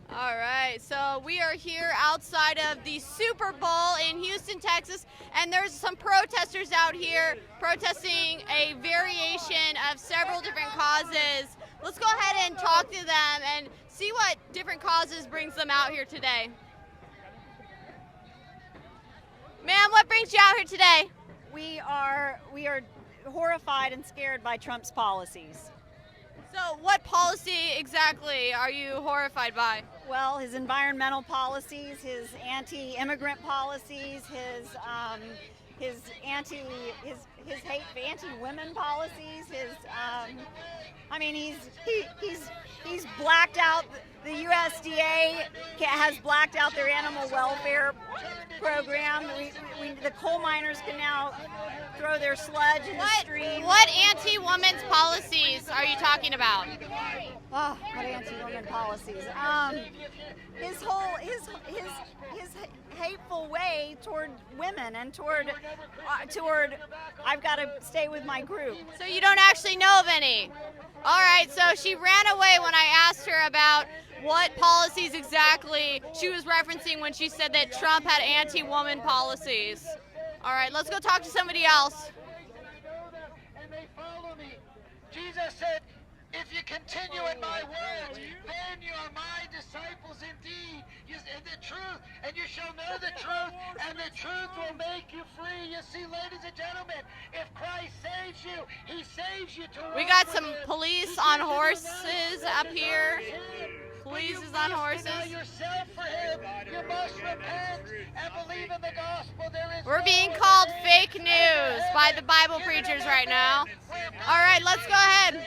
All right, so we are here outside of the Super Bowl in Houston, Texas, and there's some protesters out here protesting a variation of several different causes. Let's go ahead and talk to them and see what different causes brings them out here today. Ma'am, what brings you out here today? We are horrified and scared by Trump's policies. So what policy exactly are you horrified by? Well, his environmental policies, his anti-immigrant policies, his anti-women policies, he's blacked out. The USDA has blacked out their animal welfare program. The coal miners can now throw their sludge in the stream. What anti-women's policies are you talking about? Oh, what anti-women policies? His hateful way toward women and toward I've got to stay with my group. So you don't actually know of any? All right, so she ran away when I asked her about what policies exactly she was referencing when she said that Trump had anti-woman policies. All right, let's go talk to somebody else. And they follow me. Jesus said, if you continue in my words, then you are my disciples indeed. In the truth, and you shall know the truth, and the truth will make you free. You see, ladies and gentlemen, if Christ saves you, he saves you to We got some police on horses up here. Police is on horses. Yourself for him. You must repent and believe in the gospel. We're being called fake news by the Bible preachers right now. All right, let's go ahead.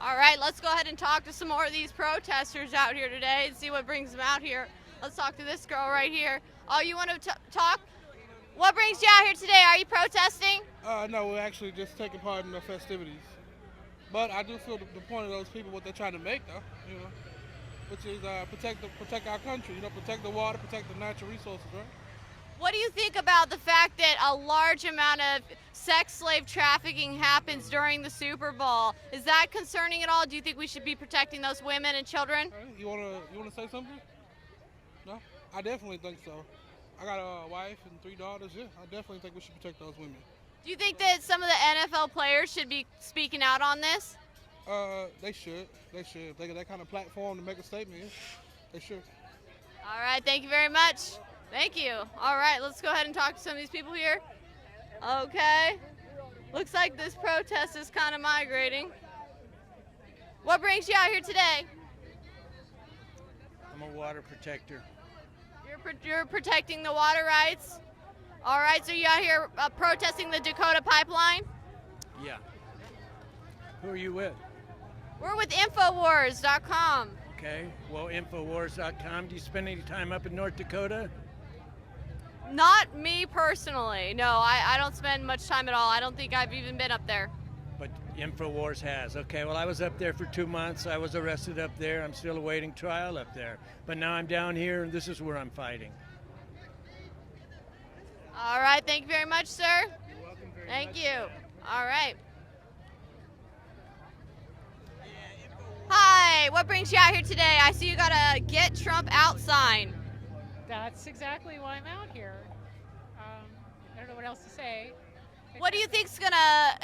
All right, let's go ahead and talk to some more of these protesters out here today and see what brings them out here. Let's talk to this girl right here. Oh, you want to talk? What brings you out here today? Are you protesting? No, we're actually just taking part in the festivities. But I do feel the point of those people, what they're trying to make, though, which is protect our country, protect the water, protect the natural resources, right? What do you think about the fact that a large amount of sex slave trafficking happens during the Super Bowl? Is that concerning at all? Do you think we should be protecting those women and children? You wanna say something? No? I definitely think so. I got a wife and 3 daughters. Yeah, I definitely think we should protect those women. Do you think that some of the NFL players should be speaking out on this? They should. They got that kind of platform to make a statement. Yeah. They should. All right, thank you very much. Thank you. All right, let's go ahead and talk to some of these people here. Okay. Looks like this protest is kind of migrating. What brings you out here today? I'm a water protector. You're protecting the water rights? All right, so you're out here protesting the Dakota pipeline? Yeah. Who are you with? We're with Infowars.com. Okay, well, Infowars.com. Do you spend any time up in North Dakota? Not me personally. No, I don't spend much time at all. I don't think I've even been up there. But Infowars has. Okay, well, I was up there for 2 months. I was arrested up there. I'm still awaiting trial up there. But now I'm down here, and this is where I'm fighting. All right, thank you very much, sir. You're welcome very Thank much. you. All right. Hi, what brings you out here today? I see you got a Get Trump Out sign. That's exactly why I'm out here. I don't know what else to say. What do you think's gonna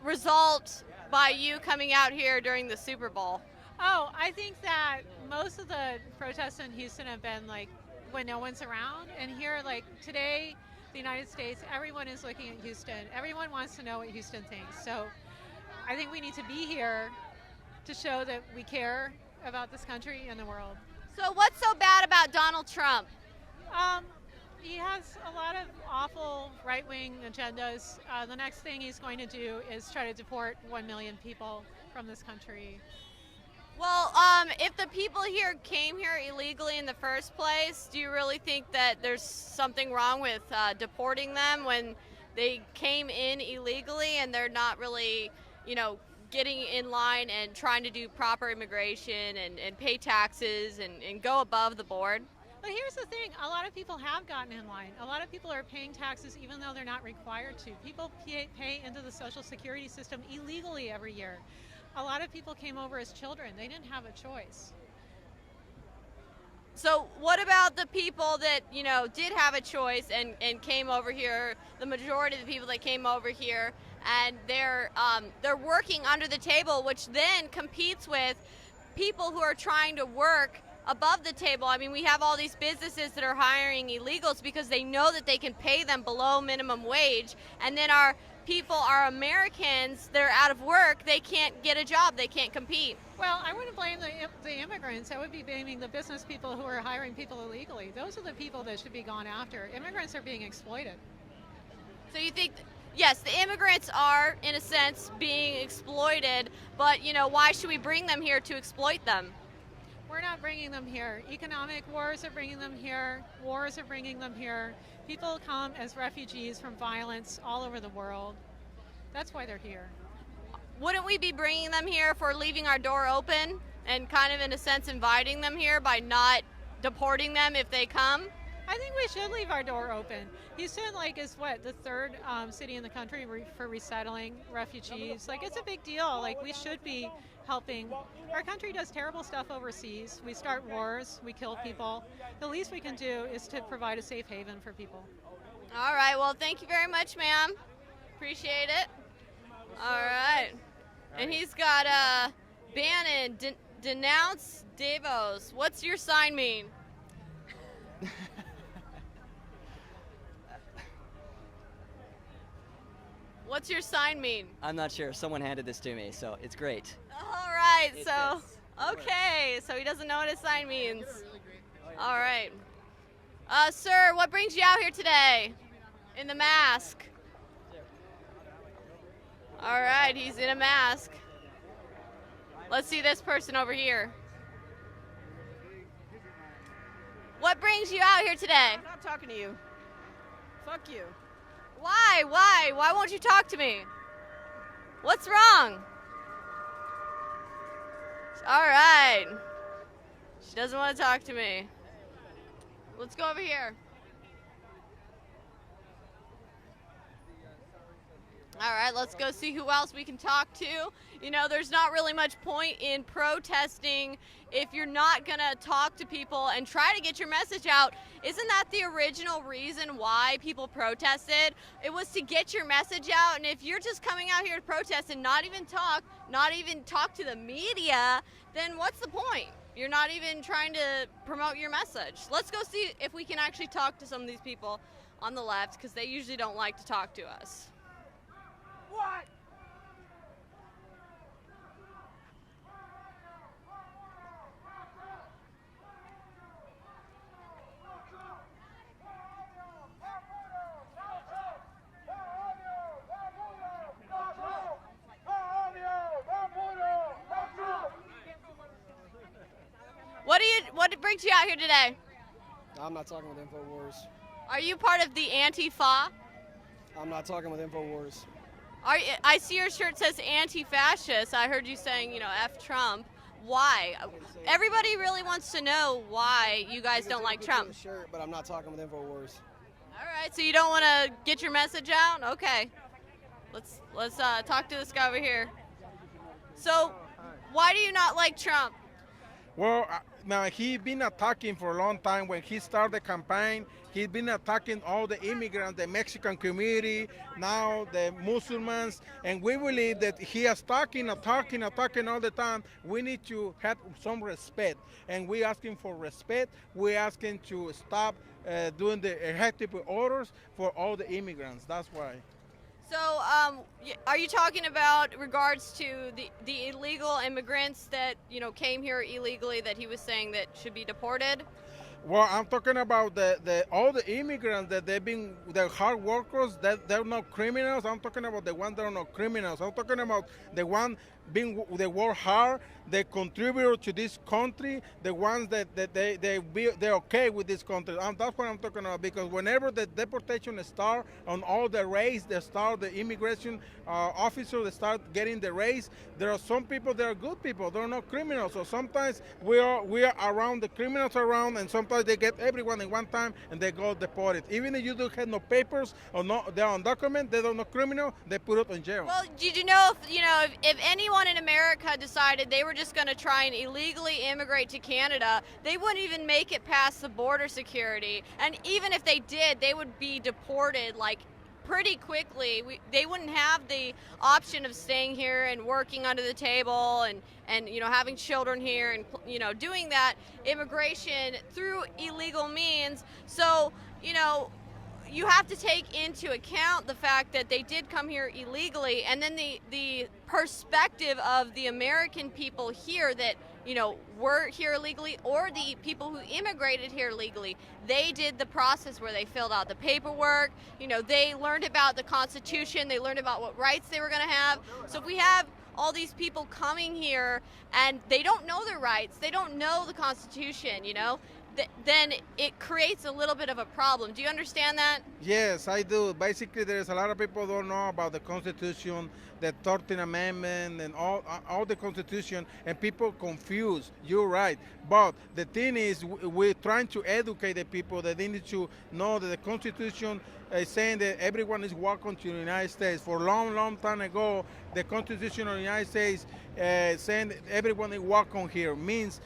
result by you coming out here during the Super Bowl? Oh, I think that most of the protests in Houston have been like when no one's around. And here, like today, the United States, everyone is looking at Houston. Everyone wants to know what Houston thinks. So I think we need to be here to show that we care about this country and the world. So what's so bad about Donald Trump? He has a lot of awful right-wing agendas. The next thing he's going to do is try to deport 1 million people from this country. Well, if the people here came here illegally in the first place, do you really think that there's something wrong with deporting them when they came in illegally and they're not really, getting in line and trying to do proper immigration and pay taxes and go above the board? But here's the thing, a lot of people have gotten in line. A lot of people are paying taxes even though they're not required to. People pay into the Social Security system illegally every year. A lot of people came over as children. They didn't have a choice. So what about the people that, did have a choice and came over here, the majority of the people that came over here, and they're working under the table, which then competes with people who are trying to work above the table? I mean, we have all these businesses that are hiring illegals because they know that they can pay them below minimum wage, and then our Americans that are out of work, they can't get a job, they can't compete. Well, I wouldn't blame the immigrants. I would be blaming the business people who are hiring people illegally. Those are the people that should be gone after. Immigrants are being exploited. So you think, yes, the immigrants are, in a sense, being exploited, but, why should we bring them here to exploit them? We're not bringing them here. Economic wars are bringing them here. Wars are bringing them here. People come as refugees from violence all over the world. That's why they're here. Wouldn't we be bringing them here for leaving our door open and kind of, in a sense, inviting them here by not deporting them if they come? I think we should leave our door open. Houston, is the third city in the country for resettling refugees. It's a big deal. We should be helping. Our country does terrible stuff overseas. We start wars, we kill people. The least we can do is to provide a safe haven for people. All right, well, thank you very much, ma'am. Appreciate it. All right. And he's got Bannon, denounce Davos. What's your sign mean? What's your sign mean? I'm not sure. Someone handed this to me, so it's great. All right, okay, so he doesn't know what his sign means. All right. Sir, what brings you out here today? In the mask. All right, he's in a mask. Let's see this person over here. What brings you out here today? I'm not talking to you. Fuck you. Why? Why won't you talk to me? What's wrong? All right. She doesn't want to talk to me. Let's go over here. All right, let's go see who else we can talk to. There's not really much point in protesting if you're not going to talk to people and try to get your message out. Isn't that the original reason why people protested? It was to get your message out, and if you're just coming out here to protest and not even talk to the media, then what's the point? You're not even trying to promote your message. Let's go see if we can actually talk to some of these people on the left, because they usually don't like to talk to us. What? What brings you out here today? I'm not talking with InfoWars. Are you part of the Antifa? I'm not talking with InfoWars. I see your shirt says anti-fascist. I heard you saying, F Trump. Why? Everybody really wants to know why you guys don't like Trump. Shirt, but I'm not talking with InfoWars. All right, so you don't want to get your message out? Okay. Let's talk to this guy over here. So, why do you not like Trump? Well, now he's been attacking for a long time. When he started the campaign, he's been attacking all the immigrants, the Mexican community, now the Muslims, and we believe that he is attacking all the time. We need to have some respect, and we asking for respect. We asking to stop doing the executive orders for all the immigrants. That's why. So, are you talking about regards to the illegal immigrants that came here illegally that he was saying that should be deported? Well, I'm talking about the all the immigrants that the hard workers, that they're not criminals. I'm talking about the ones that are not criminals. I'm talking about the one they work hard, they contribute to this country, the ones that they're okay with this country. That's what I'm talking about, because whenever the deportation start on all the race, they start the immigration officers, they start getting the race. There are some people that are good people, they're not criminals. So sometimes we are around the criminals around, and sometimes they get everyone in one time and they go deported. Even if you don't have no papers or they're undocumented, they don't know criminal, they put it in jail. Well, did you know if anyone in America decided they were just going to try and illegally immigrate to Canada, they wouldn't even make it past the border security. And even if they did, they would be deported like pretty quickly. They wouldn't have the option of staying here and working under the table and having children here and doing that immigration through illegal means. So you have to take into account the fact that they did come here illegally, and then the perspective of the American people here that were here illegally, or the people who immigrated here legally. They did the process where they filled out the paperwork, they learned about the Constitution, they learned about what rights they were going to have. So if we have all these people coming here and they don't know their rights, they don't know the Constitution, then it creates a little bit of a problem. Do you understand that? Yes, I do. Basically, there's a lot of people don't know about the Constitution, the 13th Amendment, and all the Constitution, and people confused. You're right. But the thing is, we're trying to educate the people that they need to know that the Constitution is saying that everyone is welcome to the United States. For a long, long time ago, the Constitution of the United States saying that everyone is welcome here means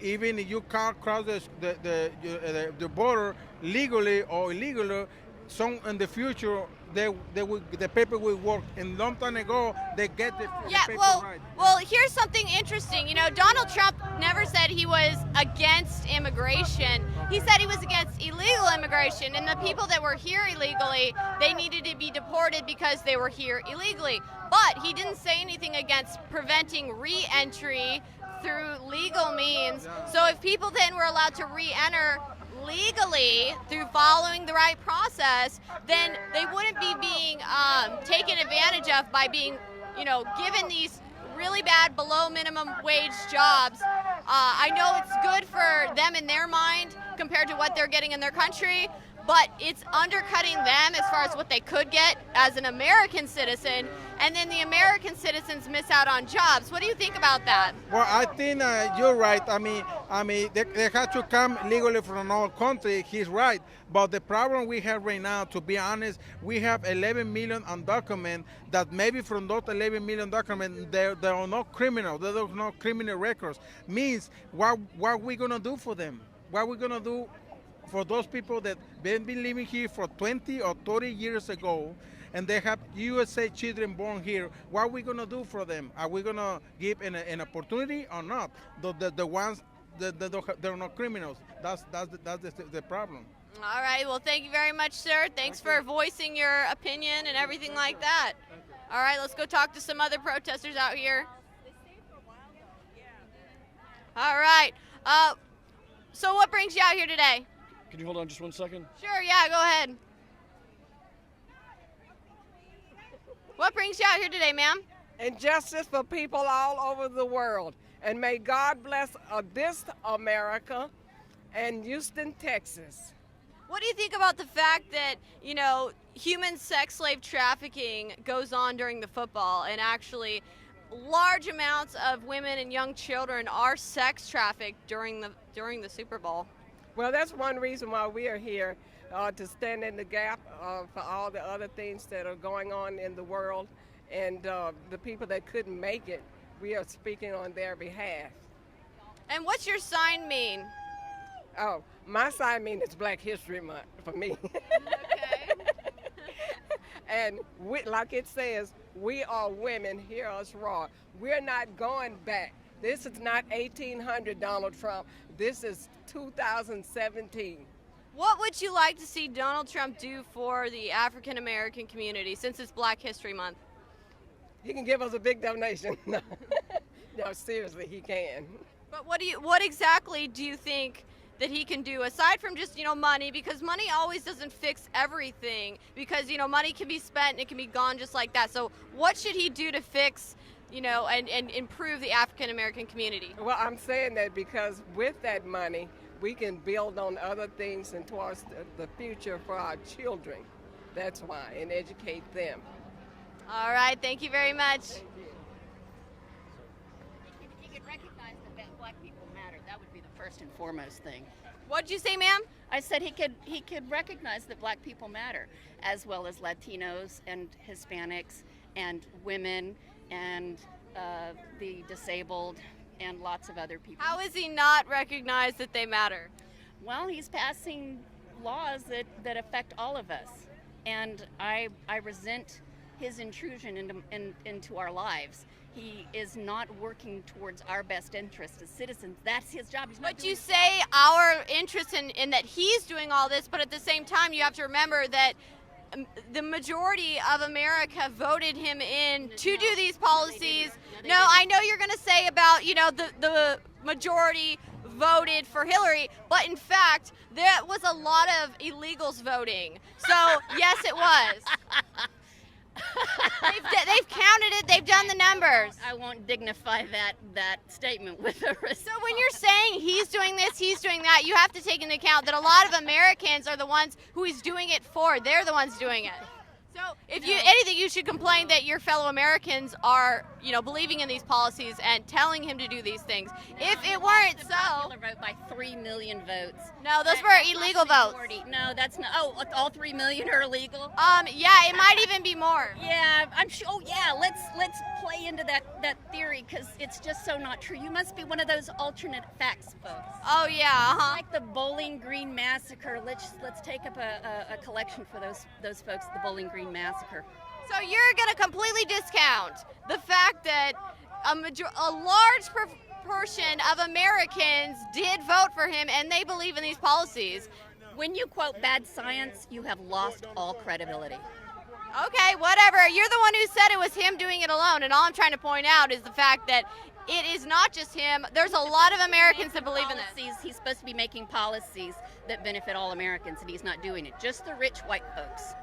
even if you can't cross the border legally or illegally, some in the future the paper will work. And long time ago they get the paper right. Well, here's something interesting. Donald Trump never said he was against immigration. He said he was against illegal immigration, and the people that were here illegally, they needed to be deported because they were here illegally. But he didn't say anything against preventing re-entry through legal means. So if people then were allowed to re-enter legally through following the right process, then they wouldn't be being taken advantage of by being, given these really bad below minimum wage jobs. I know it's good for them in their mind compared to what they're getting in their country, but it's undercutting them as far as what they could get as an American citizen, and then the American citizens miss out on jobs. What do you think about that? Well, I think you're right. I mean, they have to come legally from another country. He's right. But the problem we have right now, to be honest, we have 11 million undocumented that maybe from those 11 million undocumented, they are not criminal. They have no criminal records. Means what are we going to do for them? What are we going to do for those people that have been living here for 20 or 30 years ago, and they have USA children born here? What are we going to do for them? Are we going to give an opportunity or not? The ones that they're not criminals. That's the problem. All right. Well, thank you very much, sir. Thanks for voicing your opinion and everything like that. All right, let's go talk to some other protesters out here. All right. So what brings you out here today? Can you hold on just 1 second? Sure, yeah, go ahead. What brings you out here today, ma'am? And justice for people all over the world. And may God bless this America and Houston, Texas. What do you think about the fact that, human sex slave trafficking goes on during the football, and actually large amounts of women and young children are sex trafficked during the Super Bowl? Well, that's one reason why we are here, to stand in the gap for all the other things that are going on in the world. And the people that couldn't make it, we are speaking on their behalf. And what's your sign mean? Oh, my sign mean it's Black History Month for me. Okay. And like it says, we are women, hear us roar. We're not going back. This is not 1800 Donald Trump. This is 2017. What would you like to see Donald Trump do for the African American community since it's Black History Month? He can give us a big donation. No, seriously, he can. But what exactly do you think that he can do aside from just, money, because money always doesn't fix everything, because, money can be spent and it can be gone just like that. So what should he do to fix, and improve the African American community? Well, I'm saying that because with that money, we can build on other things and towards the future for our children. That's why, and educate them. All right, thank you very much. He could recognize that black people matter. That would be the first and foremost thing. What'd you say, ma'am? I said he could recognize that black people matter, as well as Latinos and Hispanics and women and the disabled and lots of other people. How is he not recognized that they matter? Well, he's passing laws that affect all of us, and I resent his intrusion into our lives. He is not working towards our best interest as citizens. That's his job. But you say our interest in that he's doing all this, but at the same time you have to remember that the majority of America voted him in to do these policies. No, I know you're going to say about, the majority voted for Hillary, but in fact, there was a lot of illegals voting. So, yes, it was. They've counted it. They've done the numbers. I won't dignify that statement with a response. So when you're saying he's doing this, he's doing that, you have to take into account that a lot of Americans are the ones who he's doing it for. They're the ones doing it. So if anything, you should complain that your fellow Americans are, believing in these policies and telling him to do these things. If it weren't so, popular vote by 3 million votes. No, those were illegal votes. No, that's not. Oh, all 3 million are illegal. Yeah, it might even be more. Yeah, I'm sure. Oh, yeah. Let's play into that theory because it's just so not true. You must be one of those alternate facts folks. Oh yeah, Like the Bowling Green Massacre. Let's take up a collection for those folks. The Bowling Green Massacre. So you're going to completely discount the fact that a large proportion of Americans did vote for him and they believe in these policies. When you quote bad science, you have lost all credibility. Okay, whatever. You're the one who said it was him doing it alone, and all I'm trying to point out is the fact that it is not just him. There's a lot of Americans that believe in this. He's supposed to be making policies that benefit all Americans, and he's not doing it. Just the rich white folks.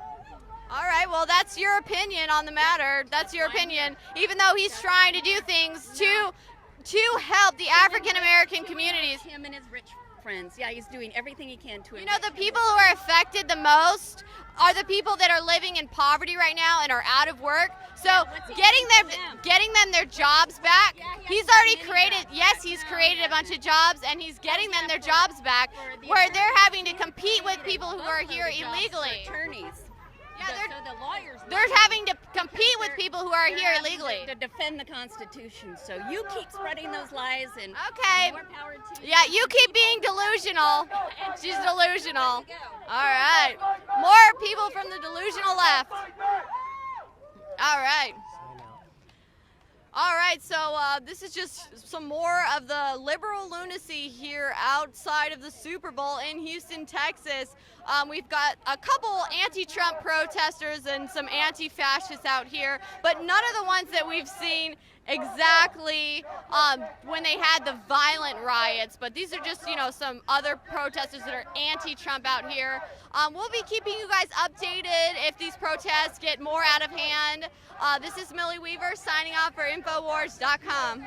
All right, well, that's your opinion on the matter. That's your opinion. Even though he's trying to do things to help the African American communities. Him and his rich friends. Yeah, he's doing everything he can to. The people who are affected the most are the people that are living in poverty right now and are out of work. So getting them their jobs back. He's already created. Yes, he's created a bunch of jobs, and he's getting them their jobs back, where they're having to compete with people who are here illegally. Attorneys. Yeah, so the lawyers. They're having to compete with people who are here illegally. To defend the Constitution. So you keep spreading those lies and more power to you. Yeah, you keep being delusional. She's delusional. All right. More people from the delusional left. All right. All right, so this is just some more of the liberal lunacy here outside of the Super Bowl in Houston, Texas. We've got a couple anti-Trump protesters and some anti-fascists out here, but none of the ones that we've seen exactly when they had the violent riots. But these are just, some other protesters that are anti-Trump out here. We'll be keeping you guys updated if these protests get more out of hand. This is Millie Weaver signing off for Infowars.com.